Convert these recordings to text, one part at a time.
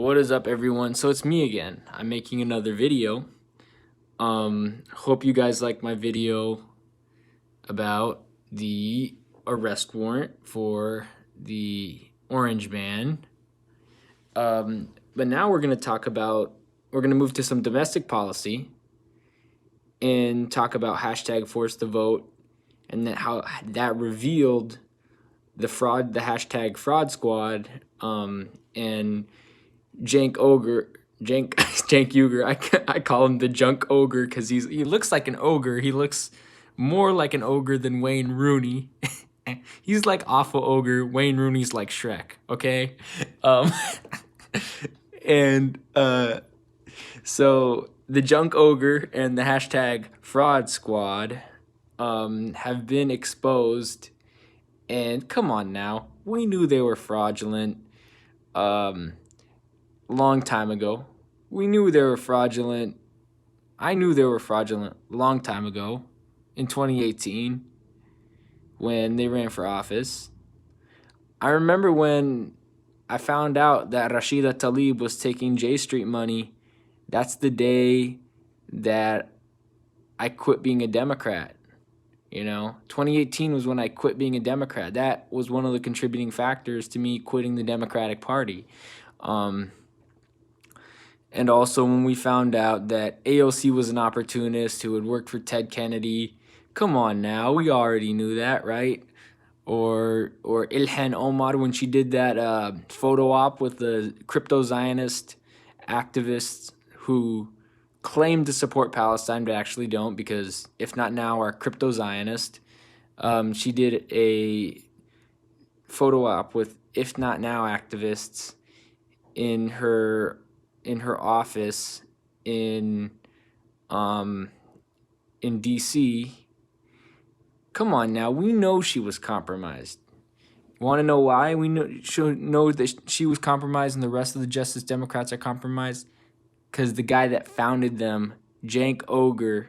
What is up, everyone? So it's me again. I'm making another video. Hope you guys like my video about the arrest warrant for the Orange Man. But now we're going to move to some domestic policy and talk about hashtag force the vote, and how that revealed the hashtag fraud squad, and Cenk Uygur. I call him the junk ogre because he looks like an ogre. He looks more like an ogre than Wayne Rooney. He's like awful ogre. Wayne Rooney's like Shrek. Okay, um, and so the junk ogre and the hashtag fraud squad have been exposed. And come on now, we knew they were fraudulent. Long time ago. We knew they were fraudulent. I knew they were fraudulent long time ago, in 2018, when they ran for office. I remember when I found out that Rashida Tlaib was taking J Street money. That's the day that I quit being a Democrat. 2018 was when I quit being a Democrat. That was one of the contributing factors to me quitting the Democratic Party. And also when we found out that AOC was an opportunist who had worked for Ted Kennedy. Come on now, we already knew that, right? Or Ilhan Omar, when she did that photo op with the crypto-Zionist activists who claim to support Palestine but actually don't, because if not now, are crypto-Zionist. She did a photo op with if not now activists in her office in DC. Come on now, we know she was compromised. Want to know why? We know that she was compromised and the rest of the Justice Democrats are compromised? Because the guy that founded them, Cenk Uygur,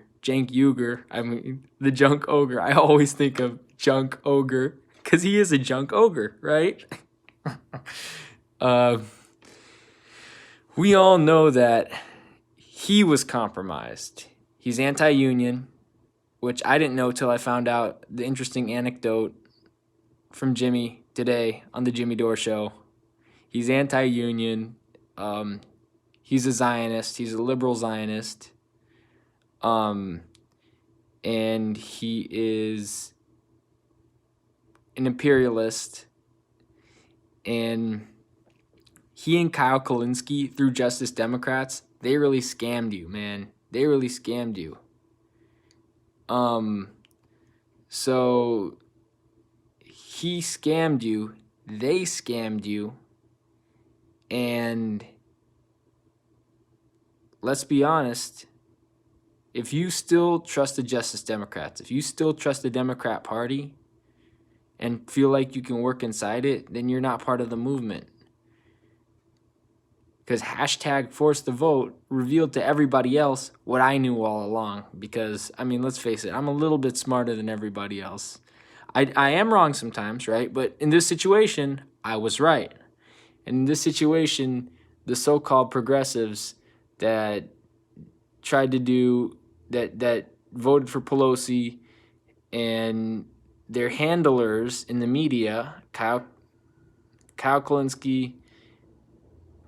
the junk ogre. I always think of junk ogre because he is a junk ogre, right? We all know that he was compromised. He's anti-union, which I didn't know till I found out the interesting anecdote from Jimmy today on the Jimmy Dore show. He's anti-union. He's a Zionist. He's a liberal Zionist. And he is an imperialist. And he and Kyle Kulinski, through Justice Democrats, they really scammed you, man. They really scammed you. So he scammed you, they scammed you, and let's be honest, if you still trust the Justice Democrats, if you still trust the Democrat Party and feel like you can work inside it, then you're not part of the movement. Because hashtag force the vote revealed to everybody else what I knew all along. Because, let's face it, I'm a little bit smarter than everybody else. I am wrong sometimes, right? But in this situation, I was right. And in this situation, the so-called progressives that tried to do, that voted for Pelosi, and their handlers in the media, Kyle Kulinski,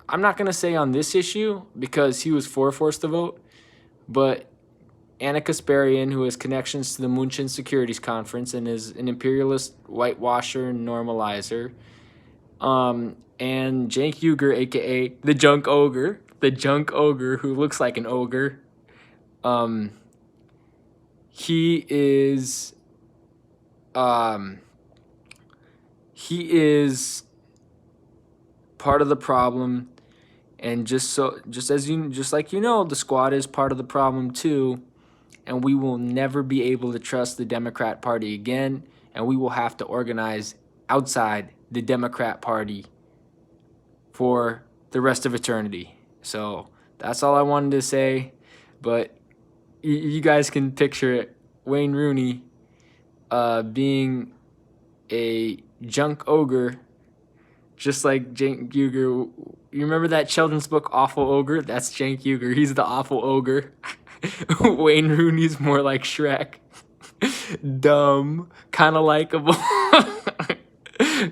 I'm not going to say on this issue because he was for force to vote, but Anna Kasparian, who has connections to the Munchen Securities Conference and is an imperialist whitewasher and normalizer, and Cenk Uygur, a.k.a. the junk ogre who looks like an ogre, he is part of the problem. And just like the squad is part of the problem too, and we will never be able to trust the Democrat Party again, and we will have to organize outside the Democrat Party for the rest of eternity. So that's all I wanted to say, but you guys can picture it. Wayne Rooney being a junk ogre Just like Cenk Uygur. You remember that children's book, Awful Ogre? That's Cenk Uygur. He's the awful ogre. Wayne Rooney's more like Shrek. Dumb, kind of likable,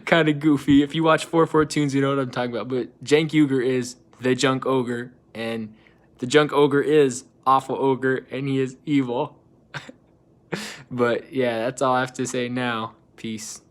kind of goofy. If you watch 4 Tunes, you know what I'm talking about. But Cenk Uygur is the junk ogre, and the junk ogre is awful ogre, and he is evil. But yeah, that's all I have to say now. Peace.